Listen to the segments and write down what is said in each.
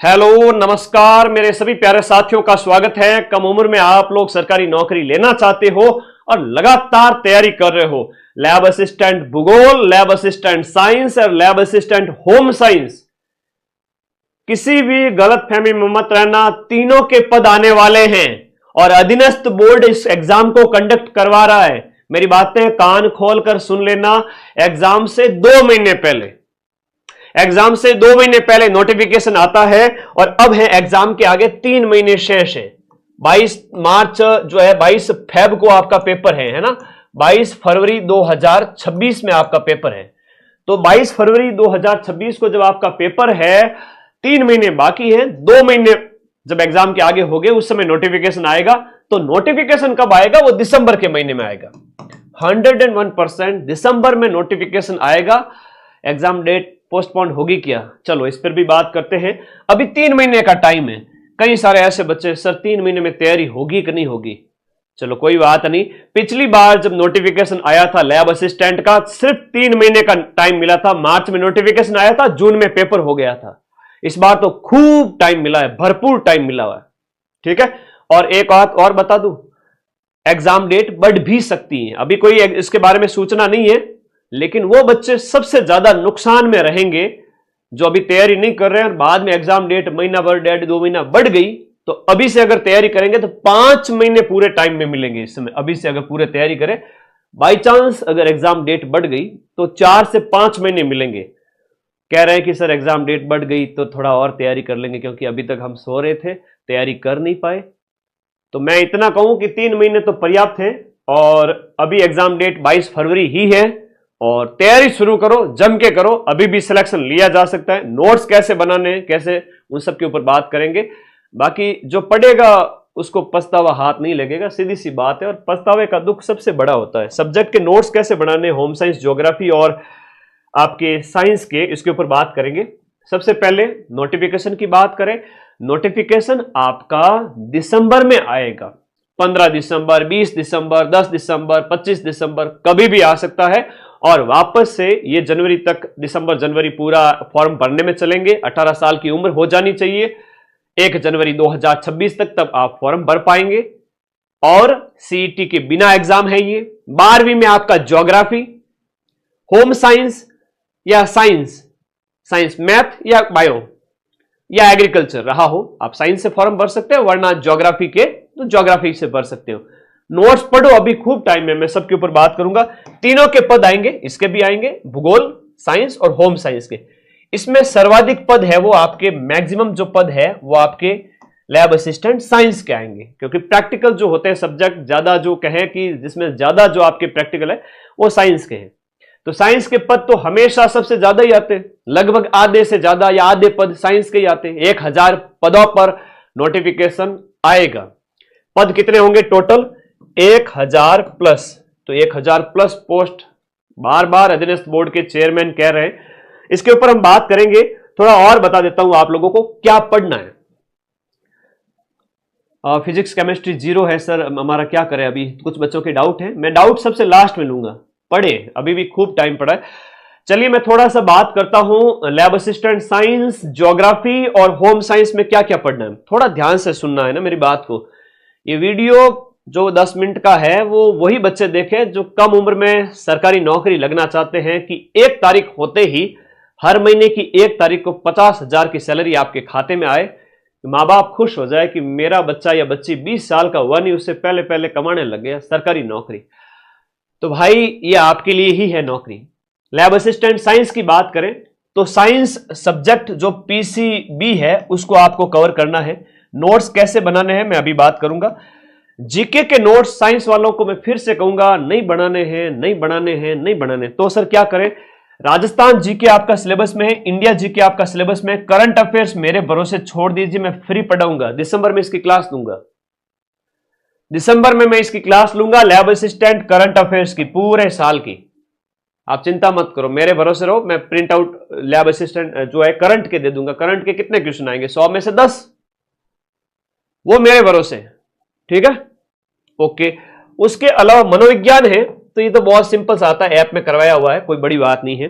Hello नमस्कार मेरे सभी प्यारे साथियों का स्वागत है। कम उम्र में आप लोग सरकारी नौकरी लेना चाहते हो और लगातार तैयारी कर रहे हो। लैब असिस्टेंट भूगोल, लैब असिस्टेंट साइंस और लैब असिस्टेंट होम साइंस। किसी भी गलतफहमी में मत रहना, तीनों के पद आने वाले हैं और अधीनस्थ बोर्ड इस एग्जाम को कंडक्ट करवा रहा है। मेरी बातें कान खोलकर सुन लेना। एग्जाम से 2 महीने पहले नोटिफिकेशन आता है और अब है एग्जाम के आगे 3 महीने शेष है। 22 मार्च जो है 22 फेब को आपका पेपर है ना। 22 फरवरी 2026 में आपका पेपर है। तो 22 फरवरी 2026 को जब आपका पेपर है, 3 महीने बाकी हैं। 2 महीने जब एग्जाम के आगे हो गए उस समय नोटिफिकेशन आएगा। तो नोटिफिकेशन कब आएगा? वो दिसंबर के महीने में आएगा। 101% दिसंबर में नोटिफिकेशन आएगा। एग्जाम डेट पोस्टपोन होगी क्या? चलो इस पर भी बात करते हैं। अभी 3 महीने का टाइम है। कई सारे ऐसे बच्चे, सर 3 महीने में तैयारी होगी कि नहीं होगी? चलो कोई बात नहीं। पिछली बार जब नोटिफिकेशन आया था लैब असिस्टेंट का, सिर्फ 3 महीने का टाइम मिला था। मार्च में नोटिफिकेशन आया था, जून में पेपर हो गया था। इस बार तो खूब टाइम मिला है, भरपूर टाइम मिला हुआ है। ठीक है। और एक बात और बता दूं, एग्जाम डेट बढ़ भी सकती है। अभी कोई इसके बारे में सूचना नहीं है, लेकिन वो बच्चे सबसे ज्यादा नुकसान में रहेंगे जो अभी तैयारी नहीं कर रहे हैं और बाद में एग्जाम डेट महीना भर, 1.5-2 महीना बढ़ गई। तो अभी से अगर तैयारी करेंगे तो 5 महीने पूरे टाइम में मिलेंगे। इस समय अभी से अगर पूरे तैयारी करें, बाई चांस अगर एग्जाम डेट बढ़ गई तो 4 से 5 महीने मिलेंगे। कह रहे हैं कि सर एग्जाम डेट बढ़ गई तो थोड़ा और तैयारी कर लेंगे, क्योंकि अभी तक हम सो रहे थे, तैयारी कर नहीं पाए। तो मैं इतना कहूं कि 3 महीने तो पर्याप्त है और अभी एग्जाम डेट 22 फरवरी ही है और तैयारी शुरू करो, जम के करो। अभी भी सिलेक्शन लिया जा सकता है। नोट्स कैसे बनाने हैं, कैसे, उन सब के ऊपर बात करेंगे। बाकी जो पढ़ेगा उसको पछतावा हाथ नहीं लगेगा, सीधी सी बात है। और पछतावे का दुख सबसे बड़ा होता है। सब्जेक्ट के नोट्स कैसे बनाने, होम साइंस, ज्योग्राफी और आपके साइंस के, इसके ऊपर बात करेंगे। सबसे पहले नोटिफिकेशन की बात करें। नोटिफिकेशन आपका दिसंबर में आएगा। 15 दिसंबर, 20 दिसंबर, 10 दिसंबर, 25 दिसंबर, कभी भी आ सकता है। और वापस से ये जनवरी तक, दिसंबर जनवरी पूरा फॉर्म भरने में चलेंगे। 18 साल की उम्र हो जानी चाहिए 1 जनवरी 2026 तक, तब आप फॉर्म भर पाएंगे। और सीईटी के बिना एग्जाम है ये। 12वीं में आपका ज्योग्राफी, होम साइंस या साइंस मैथ या बायो या एग्रीकल्चर रहा हो, आप साइंस से फॉर्म भर सकते हो, वरना ज्योग्राफी के तो ज्योग्राफी से भर सकते हो। नोट्स पढ़ो, अभी खूब टाइम है। मैं सबके ऊपर बात करूंगा। तीनों के पद आएंगे, इसके भी आएंगे, भूगोल, साइंस और होम साइंस के। इसमें सर्वाधिक पद है वो आपके, मैक्सिमम जो पद है वो आपके लैब असिस्टेंट साइंस के आएंगे, क्योंकि प्रैक्टिकल जो होते हैं सब्जेक्ट ज्यादा, जो कहें कि जिसमें ज्यादा जो आपके प्रैक्टिकल है वो साइंस के हैं। तो साइंस के पद तो हमेशा सबसे ज्यादा ही आते हैं, लगभग आधे से ज्यादा या आधे पद साइंस के ही आते हैं। 1000 पदों पर नोटिफिकेशन आएगा। पद कितने होंगे टोटल? 1000 प्लस। तो 1000 प्लस पोस्ट बार बार अधीनस्थ बोर्ड के चेयरमैन कह रहे हैं। इसके ऊपर हम बात करेंगे। थोड़ा और बता देता हूं आप लोगों को क्या पढ़ना है। फिजिक्स केमिस्ट्री 0 है सर, हमारा क्या करें? अभी कुछ बच्चों के डाउट है, मैं डाउट सबसे लास्ट में लूंगा। पढ़े, अभी भी खूब टाइम पड़ा है। चलिए मैं थोड़ा सा बात करता हूं लैब असिस्टेंट साइंस, ज्योग्राफी और होम साइंस में क्या क्या पढ़ना है। थोड़ा ध्यान से सुनना है ना मेरी बात को। ये वीडियो जो 10 मिनट का है वो वही बच्चे देखें जो कम उम्र में सरकारी नौकरी लगना चाहते हैं कि 1 तारीख होते ही, हर महीने की 1 तारीख को 50,000 की सैलरी आपके खाते में आए। माँ बाप खुश हो जाए कि मेरा बच्चा या बच्ची 20 साल का हुआ नहीं, उससे पहले पहले कमाने लग गया सरकारी नौकरी। तो भाई ये आपके लिए ही है नौकरी। लैब असिस्टेंट साइंस की बात करें तो साइंस सब्जेक्ट जो पीसीबी है उसको आपको कवर करना है। नोट्स कैसे बनाने हैं मैं अभी बात करूंगा। जीके के नोट्स साइंस वालों को मैं फिर से कहूंगा, नहीं बनाने हैं। तो सर क्या करें? राजस्थान जीके आपका सिलेबस में है, इंडिया जीके आपका सिलेबस में है। करंट अफेयर्स मेरे भरोसे छोड़ दीजिए, मैं फ्री पढ़ाऊंगा। दिसंबर में इसकी क्लास लूंगा। दिसंबर में मैं इसकी क्लास लूंगा, लैब असिस्टेंट करंट अफेयर्स की, पूरे साल की। आप चिंता मत करो, मेरे भरोसे रहो। मैं प्रिंट आउट लैब असिस्टेंट जो है करंट के दे दूंगा। करंट के कितने क्वेश्चन आएंगे? 100 में से 10, वो मेरे भरोसे। ठीक है, ओके। उसके अलावा मनोविज्ञान है तो ये तो बहुत सिंपल सा आता है, ऐप में करवाया हुआ है, कोई बड़ी बात नहीं है।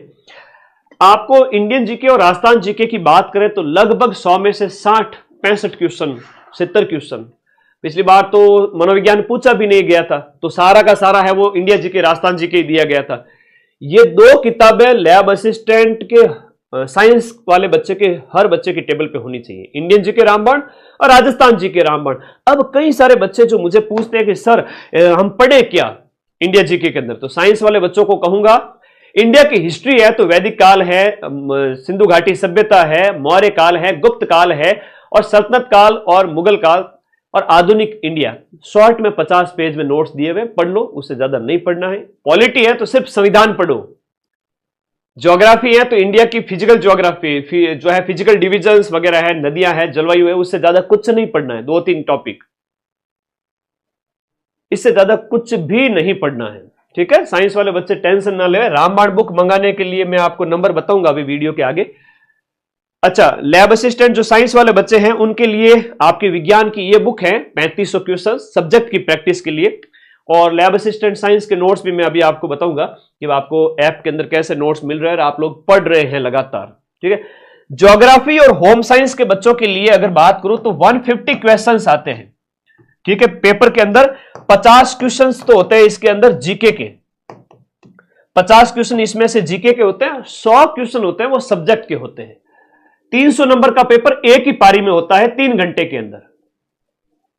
आपको इंडियन जीके और राजस्थान जीके की बात करें तो लगभग 100 में से 60-65 क्वेश्चन, 70 क्वेश्चन। पिछली बार तो मनोविज्ञान पूछा भी नहीं गया था, तो सारा का सारा है वो इंडिया जीके राजस्थान जीके ही दिया गया था। ये 2 किताबें लैब असिस्टेंट के साइंस वाले बच्चे के, हर बच्चे की टेबल पे होनी चाहिए, इंडियन जीके रामबाण और राजस्थान जीके रामबाण। अब कई सारे बच्चे जो मुझे पूछते हैं कि सर हम पढ़े क्या इंडिया जीके के अंदर, तो साइंस वाले बच्चों को कहूंगा इंडिया की हिस्ट्री है तो वैदिक काल है, सिंधु घाटी सभ्यता है, मौर्य काल है, गुप्त काल है, और सल्तनत काल और मुगल काल और आधुनिक इंडिया। शॉर्ट में 50 पेज में नोट्स दिए हुए, पढ़ लो, उससे ज्यादा नहीं पढ़ना है। पॉलिटी है तो सिर्फ संविधान पढ़ो। ज्योग्राफी है तो इंडिया की फिजिकल ज्योग्राफी जो है, फिजिकल डिविजन्स वगैरह है, नदियां है, जलवायु है, उससे ज्यादा कुछ नहीं पढ़ना है। 2-3 टॉपिक, इससे ज्यादा कुछ भी नहीं पढ़ना है, ठीक है। साइंस वाले बच्चे टेंशन ना ले। रामबाण बुक मंगाने के लिए मैं आपको नंबर बताऊंगा अभी वीडियो के आगे। अच्छा, लैब असिस्टेंट जो साइंस वाले बच्चे हैं उनके लिए आपके विज्ञान की ये बुक है 3500 क्वेश्चन सब्जेक्ट की प्रैक्टिस के लिए, और लैब असिस्टेंट साइंस के नोट्स भी मैं अभी आपको बताऊंगा कि आपको ऐप के अंदर कैसे नोट्स मिल रहे हैं और आप लोग पढ़ रहे हैं लगातार, ठीक है। ज्योग्राफी और होम साइंस के बच्चों के लिए अगर बात करूं तो 150 क्वेश्चन आते हैं, ठीक है। पेपर के अंदर 50 क्वेश्चन तो होते हैं इसके अंदर जीके के, 50 क्वेश्चन इसमें से जीके के होते हैं, 100 क्वेश्चन होते हैं वो सब्जेक्ट के होते हैं। 300 नंबर का पेपर एक ही पारी में होता है 3 घंटे के अंदर,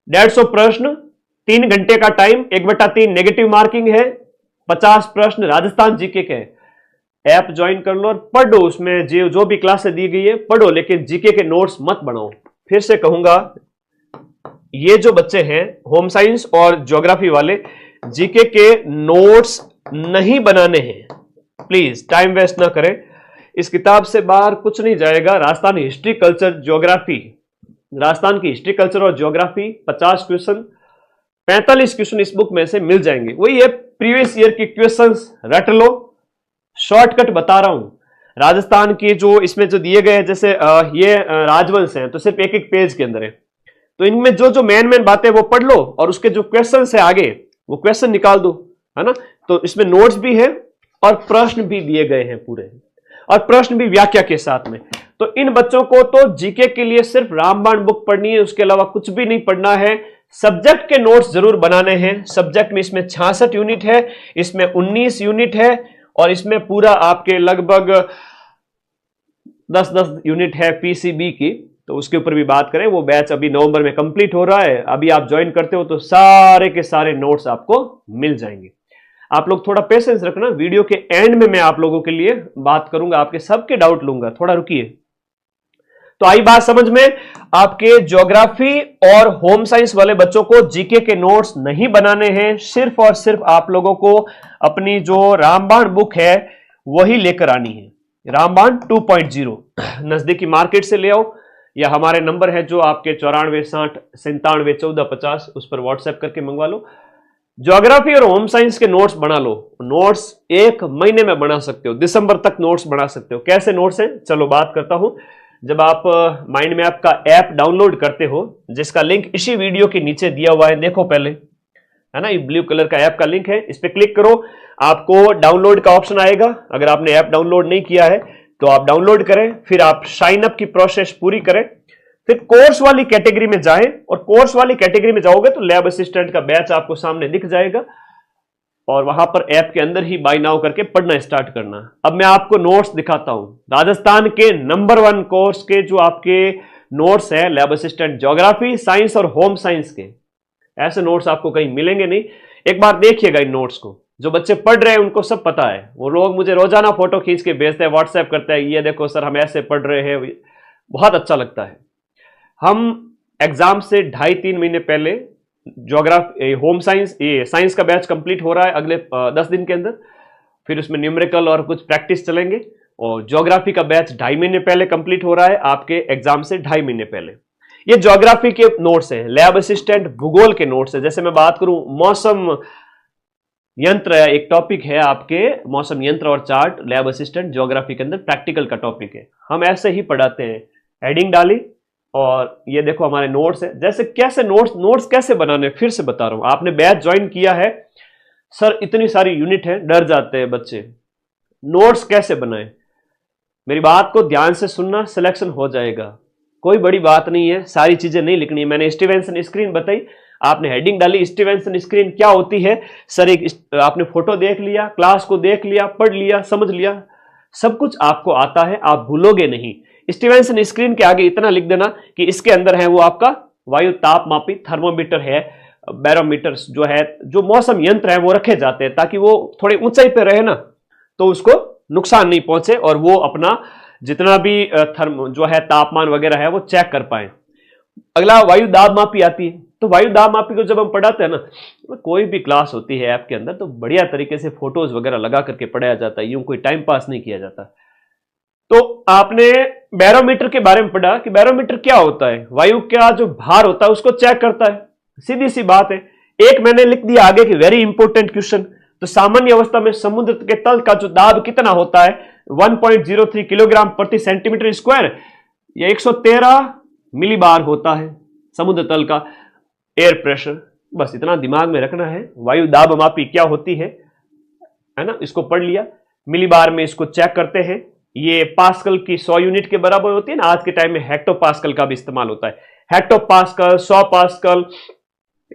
150 प्रश्न, 3 घंटे का टाइम, 1/3 नेगेटिव मार्किंग है, 50 प्रश्न राजस्थान जीके के। ऐप ज्वाइन कर लो और पढ़ो, उसमें जो भी क्लासें दी गई है पढ़ो, लेकिन जीके के नोट्स मत बनाओ। फिर से कहूंगा, ये जो बच्चे हैं होम साइंस और ज्योग्राफी वाले, जीके के नोट्स नहीं बनाने हैं, प्लीज टाइम वेस्ट ना करें। इस किताब से बाहर कुछ नहीं जाएगा। Rajasthan history culture geography, Rajasthan की हिस्ट्री कल्चर और ज्योग्राफी 50 क्वेश्चन, 45 क्वेश्चन इस बुक में से मिल जाएंगे। वही है प्रीवियस ईयर की क्वेश्चंस रट लो, शॉर्टकट बता रहा हूं। राजस्थान की जो इसमें जो दिए गए हैं, जैसे ये राजवंश हैं तो सिर्फ एक पेज के अंदर है, तो इनमें जो मेन बातें वो पढ़ लो और उसके जो क्वेश्चन है आगे वो क्वेश्चन निकाल दो, है ना। तो इसमें नोट्स भी है और प्रश्न भी दिए गए हैं पूरे, और प्रश्न भी व्याख्या के साथ में। तो इन बच्चों को तो जीके के लिए सिर्फ रामबाण बुक पढ़नी है, उसके अलावा कुछ भी नहीं पढ़ना है। सब्जेक्ट के नोट्स जरूर बनाने हैं। सब्जेक्ट में इसमें 66 यूनिट है, इसमें 19 यूनिट है, और इसमें पूरा आपके लगभग 10-10 यूनिट है पीसीबी की, तो उसके ऊपर भी बात करें। वो बैच अभी नवंबर में कंप्लीट हो रहा है, अभी आप ज्वाइन करते हो तो सारे के सारे नोट्स आपको मिल जाएंगे। आप लोग थोड़ा पेशेंस रखना, वीडियो के एंड में मैं आप लोगों के लिए बात करूंगा, आपके सबके डाउट लूंगा, थोड़ा रुकिए। तो आई बात समझ में, आपके ज्योग्राफी और होम साइंस वाले बच्चों को जीके के नोट्स नहीं बनाने हैं, सिर्फ और सिर्फ आप लोगों को अपनी जो रामबाण बुक है वही लेकर आनी है, रामबाण 2.0। नजदीकी मार्केट से ले आओ, या हमारे नंबर है जो आपके 94 60 97 14 50, उस पर व्हाट्सएप करके मंगवा लो। ज्योग्राफी और होम साइंस के नोट्स बना लो। नोट्स 1 महीने में बना सकते हो, दिसंबर तक नोट्स बना सकते हो। कैसे नोट्स हैं, चलो बात करता हूं। जब आप माइंड मैप का ऐप डाउनलोड करते हो, जिसका लिंक इसी वीडियो के नीचे दिया हुआ है, देखो पहले, है ना, ये ब्लू कलर का ऐप का लिंक है, इस पर क्लिक करो, आपको डाउनलोड का ऑप्शन आएगा। अगर आपने ऐप डाउनलोड नहीं किया है तो आप डाउनलोड करें, फिर आप साइन अप की प्रोसेस पूरी करें, फिर कोर्स वाली कैटेगरी में जाएं, और कोर्स वाली कैटेगरी में जाओगे तो लैब असिस्टेंट का बैच आपको सामने दिख जाएगा, और वहां पर ऐप के अंदर ही बाय नाउ करके पढ़ना स्टार्ट करना। अब मैं आपको नोट्स दिखाता हूं, राजस्थान के नंबर 1 कोर्स के जो आपके नोट्स है लैब असिस्टेंट ज्योग्राफी, साइंस और होम साइंस के, ऐसे नोट्स आपको कहीं मिलेंगे नहीं। एक बार देखिएगा इन नोट्स को, जो बच्चे पढ़ रहे हैं उनको सब पता है। वो लोग मुझे रोजाना फोटो खींच के भेजते हैं, व्हाट्सएप करते हैं, ये देखो सर हम ऐसे पढ़ रहे हैं, बहुत अच्छा लगता है। हम एग्जाम से 2.5-3 महीने पहले ज्योग्राफी, होम साइंस, ये साइंस का बैच कंप्लीट हो रहा है अगले 10 दिन के अंदर, फिर उसमें न्यूमेरिकल और कुछ प्रैक्टिस चलेंगे, और ज्योग्राफी का बैच 2.5 महीने पहले कंप्लीट हो रहा है, आपके एग्जाम से 2.5 महीने पहले। ये ज्योग्राफी के नोट्स हैं। लैब असिस्टेंट भूगोल के नोट्स है। जैसे मैं बात करूं मौसम यंत्र, एक टॉपिक है आपके मौसम यंत्र और चार्ट, लैब असिस्टेंट ज्योग्राफी के अंदर प्रैक्टिकल का टॉपिक है। हम ऐसे ही पढ़ाते हैं, हेडिंग डाली और ये देखो हमारे नोट्स है। जैसे कैसे नोट्स कैसे बनाने, फिर से बता रहा हूं। आपने बैच ज्वाइन किया है, सर इतनी सारी यूनिट है, डर जाते हैं बच्चे, नोट्स कैसे बनाए। मेरी बात को ध्यान से सुनना, सिलेक्शन हो जाएगा, कोई बड़ी बात नहीं है, सारी चीजें नहीं लिखनी है। मैंने स्टीवेंसन स्क्रीन बताई, आपने हेडिंग डाली स्टीवेंसन स्क्रीन क्या होती है सर, एक आपने फोटो देख लिया, क्लास को देख लिया, पढ़ लिया, समझ लिया, सब कुछ आपको आता है, आप भूलोगे नहीं। स्टीवेंसन स्क्रीन के आगे इतना लिख देना कि इसके अंदर है वो आपका वायु तापमापी, थर्मोमीटर है, बैरोमीटर जो है, जो मौसम यंत्र है वो रखे जाते हैं ताकि वो थोड़ी ऊंचाई पे रहे ना, तो उसको नुकसान नहीं पहुंचे और वो अपना जितना भी थर्म जो है तापमान वगैरह है वो चेक कर पाए। अगला वायु दाब मापी आती है। तो वायु दाब मापी को जब हम पढ़ाते हैं ना, तो कोई भी क्लास होती है ऐप के अंदर, तो बढ़िया तरीके से फोटोज वगैरह लगा करके पढ़ाया जाता है, यूं कोई टाइम पास नहीं किया जाता। तो आपने बैरोमीटर के बारे में पढ़ा कि बैरोमीटर क्या होता है, वायु का जो भार होता है उसको चेक करता है, सीधी सी बात है। एक मैंने लिख दिया आगे कि वेरी इंपॉर्टेंट क्वेश्चन, तो सामान्य अवस्था में समुद्र के तल का जो दाब कितना होता है 1.03 किलोग्राम प्रति सेंटीमीटर स्क्वायर, या 113 मिलीबार होता है समुद्र तल का एयर प्रेशर। बस इतना दिमाग में रखना है। वायु दाब मापी क्या होती है ना, इसको पढ़ लिया। मिलीबार में इसको चेक करते हैं, ये पास्कल की 100 यूनिट के बराबर होती है ना। आज के टाइम में हेक्टो पास्कल का भी इस्तेमाल होता है, हेक्टो पास्कल, 100 पास्कल,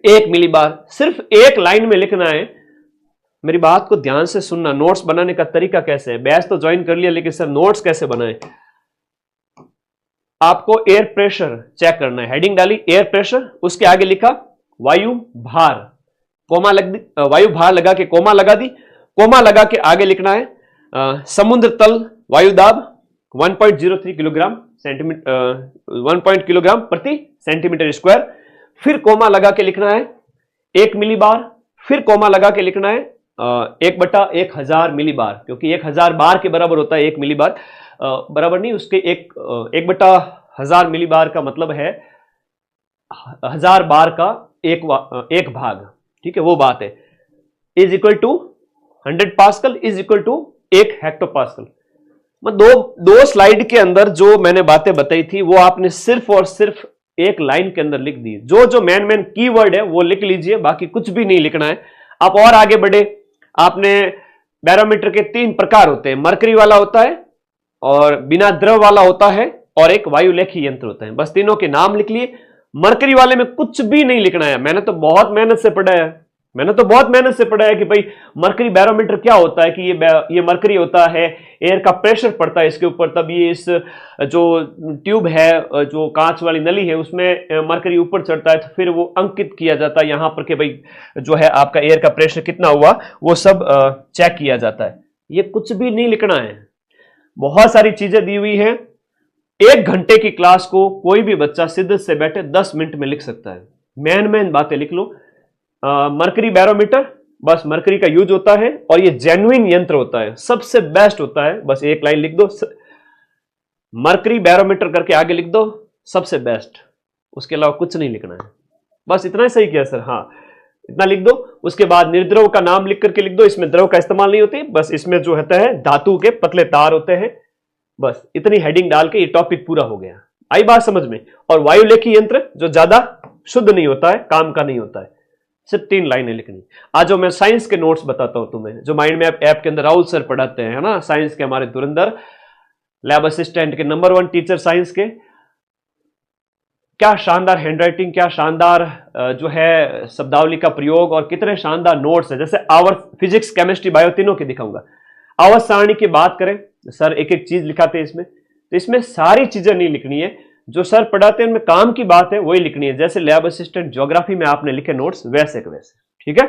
1 मिलीबार। सिर्फ एक लाइन में लिखना है। मेरी बात को ध्यान से सुनना। नोट्स बनाने का तरीका कैसे है, बैच तो ज्वाइन कर लिया, लेकिन सर नोट्स कैसे बनाए। आपको एयर प्रेशर चेक करना है, हेडिंग डाली एयर प्रेशर, उसके आगे लिखा वायु भार, कोमा लग दी, वायु भार लगा के कोमा लगा दी, कोमा लगा के आगे लिखना है समुद्र तल वायु दाब 1.03 किलोग्राम सेंटीमीटर 1 किलोग्राम प्रति सेंटीमीटर स्क्वायर, फिर कोमा लगा के लिखना है 1 मिलीबार, फिर कोमा लगा के लिखना है 1/1000 मिलीबार, क्योंकि 1000 बार के बराबर होता है 1 मिलीबार, बराबर नहीं, उसके 1/1000 मिलीबार का मतलब है 1000 बार का एक भाग, ठीक है, वो बात है। Is equal to 100 pascal is equal to 1 hecto pascal. दो स्लाइड के अंदर जो मैंने बातें बताई थी वो आपने सिर्फ और सिर्फ एक लाइन के अंदर लिख दी। जो मेन कीवर्ड है वो लिख लीजिए, बाकी कुछ भी नहीं लिखना है। आप और आगे बढ़े, आपने बैरोमीटर के 3 प्रकार होते हैं, मरकरी वाला होता है और बिना द्रव वाला होता है और एक वायुलेखी यंत्र होता है। बस तीनों के नाम लिख लिए। मरकरी वाले में कुछ भी नहीं लिखना है। मैंने तो बहुत मेहनत से पढ़ा है कि भाई मरकरी बैरोमीटर क्या होता है, कि ये मरकरी होता है, एयर का प्रेशर पड़ता है इसके ऊपर, तब ये इस जो ट्यूब है, जो कांच वाली नली है, उसमें मरकरी ऊपर चढ़ता है, तो फिर वो अंकित किया जाता है यहां पर कि भाई जो है आपका एयर का प्रेशर कितना हुआ, वो सब चेक किया जाता है। ये कुछ भी नहीं लिखना है। बहुत सारी चीजें दी हुई है। 1 घंटे की क्लास को कोई भी बच्चा सिद्ध से बैठे 10 मिनट में लिख सकता है। मेन बातें लिख लो। मरकरी बैरोमीटर, बस मरकरी का यूज होता है और ये जेन्युइन यंत्र होता है, सबसे बेस्ट होता है। बस एक लाइन लिख दो, मरकरी बैरोमीटर करके आगे लिख दो, सबसे बेस्ट। उसके अलावा कुछ नहीं लिखना है। बस इतना ही सही किया सर, हाँ इतना लिख दो। उसके बाद निर्द्रव का नाम लिख करके लिख दो, इसमें द्रव का इस्तेमाल नहीं होती, बस इसमें जो होता है धातु के पतले तार होते हैं। बस इतनी हेडिंग डाल के ये टॉपिक पूरा हो गया। आई बात समझ में। और वायुलेखी यंत्र जो ज्यादा शुद्ध नहीं होता है, काम का नहीं होता है, सिर्फ 3 लाइनें लिखनी। आज जो मैं साइंस के नोट्स बताता हूं तुम्हें, जो माइंड मैप ऐप के अंदर राहुल सर पढ़ाते हैं, है ना, साइंस के हमारे धुरंधर लैब असिस्टेंट के नंबर 1 टीचर साइंस के। क्या शानदार हैंडराइटिंग, क्या शानदार जो है शब्दावली का प्रयोग, और कितने शानदार नोट्स है। जैसे आवर्त, फिजिक्स, केमिस्ट्री, बायो तीनों की दिखाऊंगा। आवर्त सारणी की बात करें, सर एक एक चीज लिखाते हैं इसमें, तो इसमें सारी चीजें नहीं लिखनी है। जो सर पढ़ाते हैं उनमें काम की बात है वही लिखनी है। जैसे लैब असिस्टेंट ज्योग्राफी में आपने लिखे नोट्स, वैसे के वैसे, ठीक है।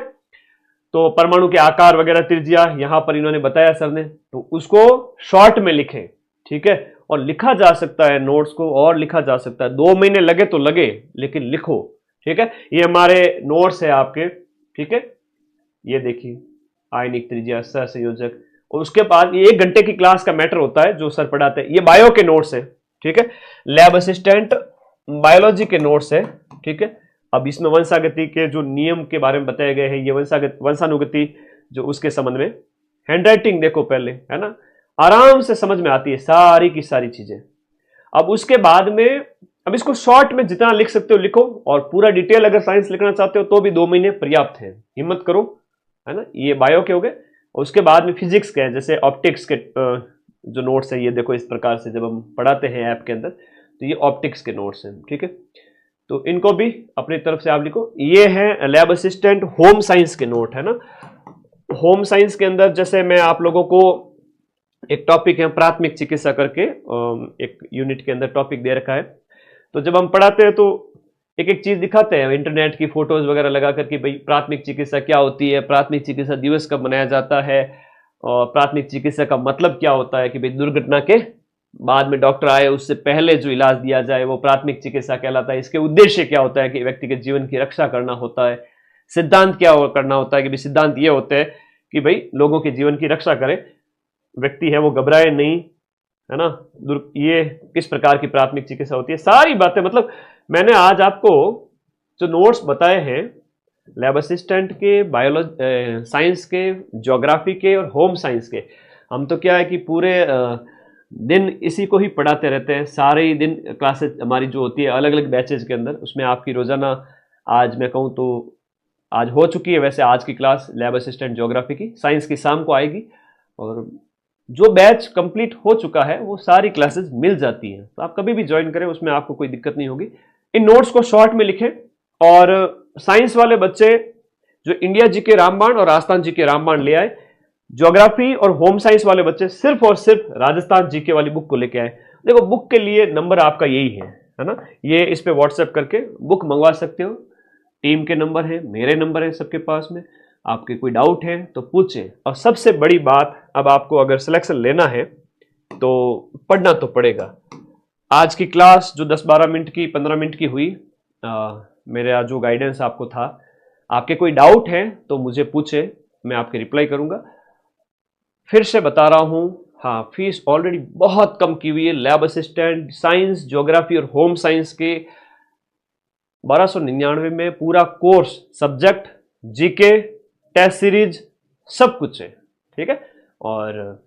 तो परमाणु के आकार वगैरह, त्रिज्या यहां पर इन्होंने बताया सर ने, तो उसको शॉर्ट में लिखें, ठीक है। और लिखा जा सकता है नोट्स को, और लिखा जा सकता है, 2 महीने लगे तो लगे, लेकिन लिखो, ठीक है। ये हमारे नोट्स है आपके, ठीक है। ये देखिए आयनिक त्रिज्या, सहसंयोजक, और उसके बाद ये 1 घंटे की क्लास का मैटर होता है जो सर पढ़ाते हैं। ये बायो के नोट्स है, ठीक है। लैब असिस्टेंट बायोलॉजी के नोट्स है, ठीक है। अब इसमें वंशागति के जो नियम के बारे में बताए गए हैं, ये वंशानुगति जो उसके संबंध में। हैंडराइटिंग देखो पहले, है ना, आराम से समझ में आती है सारी की सारी चीजें। अब उसके बाद में, अब इसको शॉर्ट में जितना लिख सकते हो लिखो, और पूरा डिटेल अगर साइंस लिखना चाहते हो तो भी 2 महीने पर्याप्त है, हिम्मत करो, है ना। ये बायो के हो गए। और उसके बाद में फिजिक्स के हैं, जैसे ऑप्टिक्स के जो नोट्स है ये देखो इस प्रकार से जब हम पढ़ाते हैं ऐप के अंदर, तो ये ऑप्टिक्स के नोट्स हैं, ठीक है। तो इनको भी अपनी तरफ से आप लिखो। ये है लैब असिस्टेंट होम साइंस के नोट, है ना। होम साइंस के अंदर जैसे मैं आप लोगों को एक टॉपिक है प्राथमिक चिकित्सा करके, एक यूनिट के अंदर टॉपिक दे रखा है। तो जब हम पढ़ाते हैं तो एक एक चीज दिखाते हैं, इंटरनेट की फोटोज वगैरह लगा करके, भाई प्राथमिक चिकित्सा क्या होती है, प्राथमिक चिकित्सा दिवस कब मनाया जाता है, और प्राथमिक चिकित्सा का मतलब क्या होता है कि भाई दुर्घटना के बाद में डॉक्टर आए उससे पहले जो इलाज दिया जाए वो प्राथमिक चिकित्सा कहलाता है। इसके उद्देश्य क्या होता है कि व्यक्ति के जीवन की रक्षा करना होता है। सिद्धांत क्या करना होता है कि भाई सिद्धांत ये होते हैं कि भाई लोगों के जीवन की रक्षा करे, व्यक्ति है वो घबराए नहीं, है ना। ये किस प्रकार की प्राथमिक चिकित्सा होती है, सारी बातें। मतलब मैंने आज आपको जो नोट्स बताए हैं लैब असिस्टेंट के, बायोलॉजी साइंस के, ज्योग्राफी के और होम साइंस के, हम तो क्या है कि पूरे दिन इसी को ही पढ़ाते रहते हैं। सारे ही दिन क्लासेस हमारी जो होती है अलग अलग बैचेज के अंदर, उसमें आपकी रोजाना, आज मैं कहूँ तो आज हो चुकी है वैसे आज की क्लास लैब असिस्टेंट ज्योग्राफी की, साइंस की शाम को आएगी, और जो बैच कंप्लीट हो चुका है वो सारी क्लासेस मिल जाती हैं। तो आप कभी भी ज्वाइन करें, उसमें आपको कोई दिक्कत नहीं होगी। इन नोट्स को शॉर्ट में लिखें। और साइंस वाले बच्चे जो इंडिया जी के रामबाण और राजस्थान जी के रामबाण ले आए, ज्योग्राफी और होम साइंस वाले बच्चे सिर्फ और सिर्फ राजस्थान जीके वाली बुक को लेके आए। देखो बुक के लिए नंबर आपका यही है ना, ये इस पे व्हाट्सएप करके बुक मंगवा सकते हो। टीम के नंबर है, मेरे नंबर है सबके पास में। आपके कोई डाउट है तो पूछें। और सबसे बड़ी बात, अब आपको अगर सिलेक्शन लेना है तो पढ़ना तो पड़ेगा। आज की क्लास जो 10-12 मिनट की, 15 मिनट की हुई, मेरा जो गाइडेंस आपको था, आपके कोई डाउट है तो मुझे पूछे, मैं आपके रिप्लाई करूंगा। फिर से बता रहा हूं, हाँ, फीस ऑलरेडी बहुत कम की हुई है। लैब असिस्टेंट साइंस, ज्योग्राफी और होम साइंस के 1299 में पूरा course, subject, GK, test series, सब कुछ है, ठीक है। और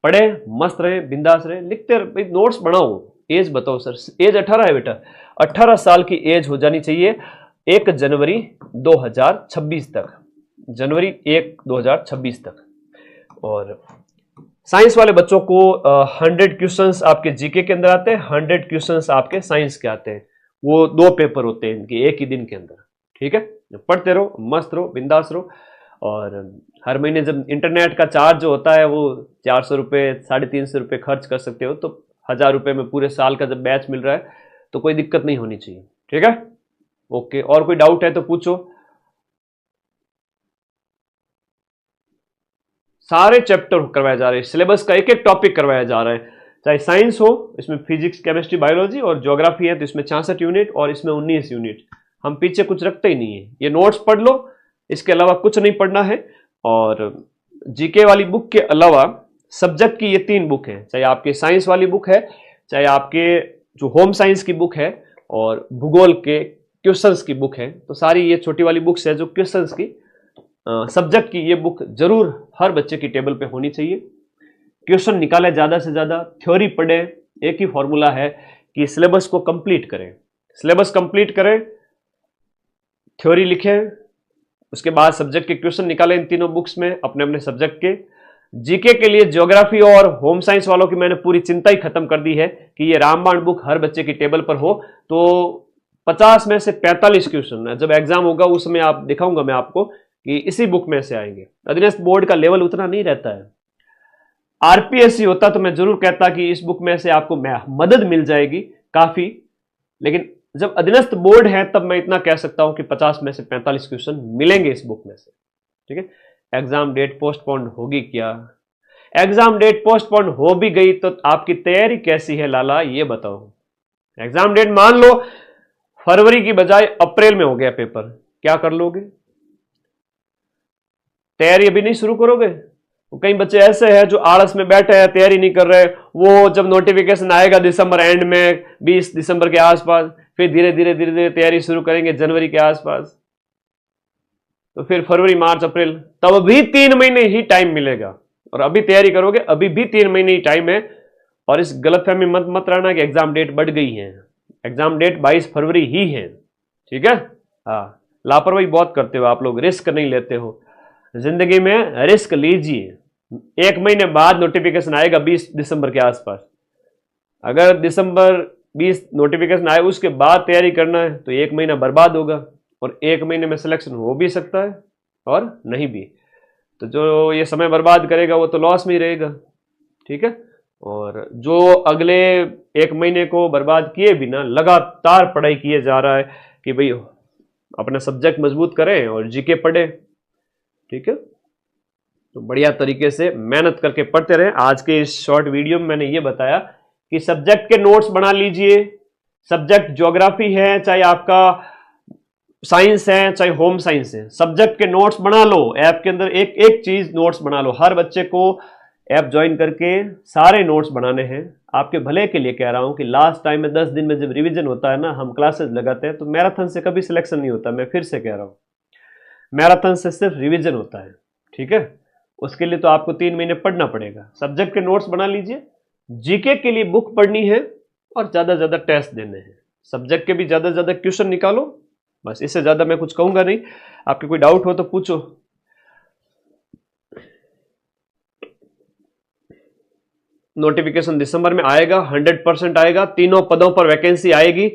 पढ़े, मस्त रहे, बिंदास रहे, लिखते रहे, नोट्स बनाओ। एज बताओ सर, एज 18 है बेटा, 18 साल की एज हो जानी चाहिए 1 जनवरी 2026 तक, जनवरी 1 2026 तक। और साइंस वाले बच्चों को 100 क्वेश्चंस आपके जीके के अंदर आते हैं, 100 क्वेश्चंस आपके साइंस के आते हैं। वो 2 पेपर होते हैं इनके एक ही दिन के अंदर, ठीक है। पढ़ते रहो, मस्त रहो, बिंदास रहो। और हर महीने जब इंटरनेट का चार्ज जो होता है वो 400 रुपये, 350 रुपये खर्च कर सकते हो, तो 1000 रुपये में पूरे साल का जब बैच मिल रहा है तो कोई दिक्कत नहीं होनी चाहिए, ठीक है। ओके, और कोई डाउट है तो पूछो। सारे चैप्टर करवाए जा रहे हैं, सिलेबस का एक एक टॉपिक करवाया जा रहा है। चाहे साइंस हो, इसमें फिजिक्स, केमिस्ट्री, बायोलॉजी, और ज्योग्राफी है तो इसमें 66 यूनिट और इसमें 19 यूनिट। हम पीछे कुछ रखते ही नहीं है। ये नोट्स पढ़ लो, इसके अलावा कुछ नहीं पढ़ना है। और जीके वाली बुक के अलावा सब्जेक्ट की ये 3 बुक हैं, चाहे आपके साइंस वाली बुक है, चाहे आपके जो होम साइंस की बुक है, और भूगोल के क्वेश्चंस की बुक है। तो सारी ये छोटी वाली बुक्स है जो क्वेश्चंस की, सब्जेक्ट की, ये बुक जरूर हर बच्चे की टेबल पे होनी चाहिए। क्वेश्चन निकाले ज्यादा से ज्यादा, थ्योरी पढ़े। एक ही फॉर्मूला है कि सिलेबस को कंप्लीट करें, सिलेबस कंप्लीट करें, थ्योरी लिखें, उसके बाद सब्जेक्ट के क्वेश्चन निकालें इन तीनों बुक्स में अपने अपने सब्जेक्ट के। जीके के लिए ज्योग्राफी और होम साइंस वालों की मैंने पूरी चिंता ही खत्म कर दी है कि ये रामबाण बुक हर बच्चे की टेबल पर हो। तो 50 में से 45 क्वेश्चन जब एग्जाम होगा उस समय आप दिखाऊंगा मैं आपको कि इसी बुक में से आएंगे। अधीनस्थ बोर्ड का लेवल उतना नहीं रहता है। आरपीएससी होता तो मैं जरूर कहता कि इस बुक में से आपको मदद मिल जाएगी काफी, लेकिन जब अधीनस्थ बोर्ड है तब मैं इतना कह सकता हूं कि 50 में से 45 क्वेश्चन मिलेंगे इस बुक में से, ठीक है। एग्जाम डेट पोस्टपोन होगी क्या? एग्जाम डेट पोस्टपोन हो भी गई तो आपकी तैयारी कैसी है लाला, ये बताओ। एग्जाम डेट मान लो फरवरी की बजाय अप्रैल में हो गया पेपर, क्या कर लोगे? तैयारी अभी नहीं शुरू करोगे? तो कई बच्चे ऐसे हैं जो आलस में बैठे हैं, तैयारी नहीं कर रहे। वो जब नोटिफिकेशन आएगा दिसंबर एंड में, 20 दिसंबर के आसपास, फिर धीरे धीरे तैयारी शुरू करेंगे जनवरी के आसपास, तो फिर फरवरी, मार्च, अप्रैल, तब भी 3 महीने ही टाइम मिलेगा। और अभी तैयारी करोगे, अभी भी 3 महीने ही टाइम है। और इस गलतफहमी मत रहना कि एग्जाम डेट बढ़ गई है। एग्जाम डेट 22 फरवरी ही है, ठीक है। हाँ, लापरवाही बहुत करते हो आप लोग, रिस्क नहीं लेते हो। जिंदगी में रिस्क लीजिए, 1 महीने बाद नोटिफिकेशन आएगा 20 दिसंबर के आसपास। अगर दिसंबर 20 नोटिफिकेशन आए उसके बाद तैयारी करना है तो 1 महीना बर्बाद होगा, और 1 महीने में सिलेक्शन हो भी सकता है और नहीं भी। तो जो ये समय बर्बाद करेगा वो तो लॉस में ही रहेगा, ठीक है। और जो अगले 1 महीने को बर्बाद किए बिना लगातार पढ़ाई किए जा रहा है कि भाई अपना सब्जेक्ट मजबूत करें और जीके पढ़े, ठीक है, तो बढ़िया तरीके से मेहनत करके पढ़ते रहें। आज के इस शॉर्ट वीडियो में मैंने ये बताया कि सब्जेक्ट के नोट्स बना लीजिए। सब्जेक्ट ज्योग्राफी है, चाहे आपका साइंस है, चाहे होम साइंस है, सब्जेक्ट के नोट्स बना लो। ऐप के अंदर एक एक चीज नोट्स बना लो। हर बच्चे को ऐप ज्वाइन करके सारे नोट्स बनाने हैं। आपके भले के लिए कह रहा हूं कि लास्ट टाइम में 10 दिन में जब रिवीजन होता है ना, हम क्लासेस लगाते हैं, तो मैराथन से कभी सिलेक्शन नहीं होता। मैं फिर से कह रहा हूं, मैराथन से सिर्फ रिवीजन होता है, ठीक है। उसके लिए तो आपको 3 महीने पढ़ना पड़ेगा। सब्जेक्ट के नोट्स बना लीजिए, जीके के लिए बुक पढ़नी है और ज्यादा ज्यादा टेस्ट देने हैं। सब्जेक्ट के भी ज्यादा ज्यादा क्वेश्चन निकालो, बस इससे ज्यादा मैं कुछ कहूंगा नहीं। आपके कोई डाउट हो तो पूछो। नोटिफिकेशन दिसंबर में आएगा, 100% आएगा। तीनों पदों पर वैकेंसी आएगी,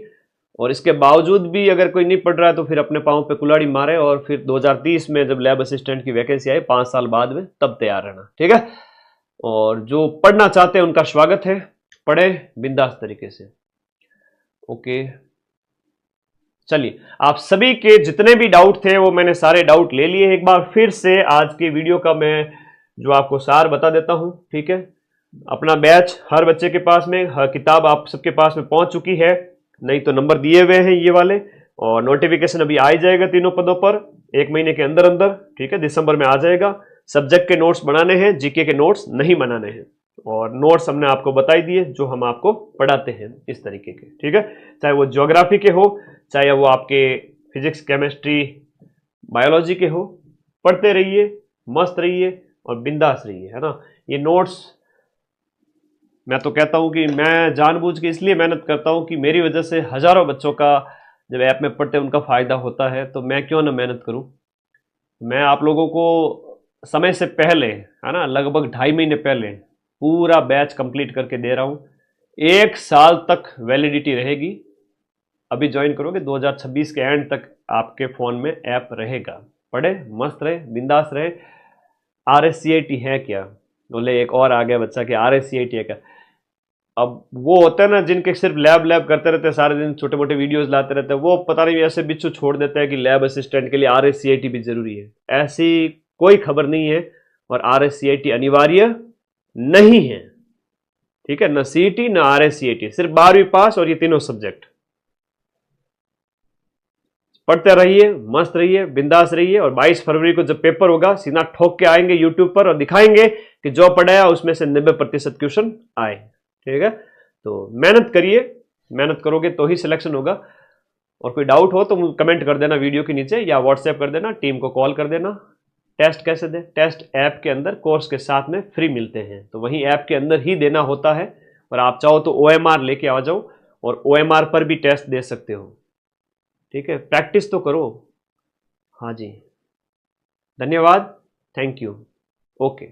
और इसके बावजूद भी अगर कोई नहीं पढ़ रहा है तो फिर अपने पांव पे कुल्हाड़ी मारे, और फिर 2030 में जब लैब असिस्टेंट की वैकेंसी आए 5 साल बाद में, तब तैयार रहना, ठीक है। और जो पढ़ना चाहते हैं उनका स्वागत है, पढ़े बिंदास तरीके से। ओके, चलिए, आप सभी के जितने भी डाउट थे वो मैंने सारे डाउट ले लिए। एक बार फिर से आज की वीडियो का मैं जो आपको सार बता देता हूं, ठीक है। अपना बैच हर बच्चे के पास में, हर किताब आप सबके पास में पहुंच चुकी है, नहीं तो नंबर दिए हुए हैं ये वाले। और नोटिफिकेशन अभी आ ही जाएगा तीनों पदों पर 1 महीने के अंदर अंदर, ठीक है, दिसंबर में आ जाएगा। सब्जेक्ट के नोट्स बनाने हैं, जीके के नोट्स नहीं बनाने हैं। और नोट्स हमने आपको बताई दिए जो हम आपको पढ़ाते हैं इस तरीके के, ठीक है। चाहे वो ज्योग्राफी के हो, चाहे वो आपके फिजिक्स, केमिस्ट्री, बायोलॉजी के हो, पढ़ते रहिए, मस्त रहिए और बिंदास रहिए, है ना। ये नोट्स मैं तो कहता हूं कि मैं जानबूझ के इसलिए मेहनत करता हूं कि मेरी वजह से हजारों बच्चों का जब ऐप में पढ़ते उनका फायदा होता है, तो मैं क्यों ना मेहनत करूं। मैं आप लोगों को समय से पहले, है ना, लगभग 2.5 महीने पहले पूरा बैच कंप्लीट करके दे रहा हूं। 1 साल तक वैलिडिटी रहेगी। अभी ज्वाइन करोगे 2026 के एंड तक आपके फोन में ऐप रहेगा। पढ़े, मस्त रहे, बिंदास रहे। RSCIT है क्या? बोले एक और आ गया बच्चा कि RSCIT है क्या? अब वो होता है ना जिनके सिर्फ लैब करते रहते हैं, सारे दिन छोटे मोटे वीडियोस लाते रहते हैं, वो पता नहीं ऐसे बिच्छू छोड़ देते हैं कि लैब असिस्टेंट के लिए RSCIT भी जरूरी है। ऐसी कोई खबर नहीं है, और RSCIT अनिवार्य नहीं है, ठीक है। न CET न RSCIT, सिर्फ 12वीं पास और ये तीनों सब्जेक्ट। पढ़ते रहिए, मस्त रहिए, बिंदास रहिए, और 22 फरवरी को जब पेपर होगा सीधा ठोक के आएंगे यूट्यूब पर और दिखाएंगे कि जो पढ़ाया उसमें से 90% क्वेश्चन आए, ठीक है। तो मेहनत करिए, मेहनत करोगे तो ही सिलेक्शन होगा। और कोई डाउट हो तो कमेंट कर देना वीडियो के नीचे, या व्हाट्सएप कर देना, टीम को कॉल कर देना। टेस्ट कैसे दें? टेस्ट ऐप के अंदर कोर्स के साथ में फ्री मिलते हैं, तो वहीं ऐप के अंदर ही देना होता है। और आप चाहो तो OMR लेके आ जाओ, और OMR पर भी टेस्ट दे सकते हो, ठीक है। प्रैक्टिस तो करो। हाँ जी, धन्यवाद, थैंक यू, ओके।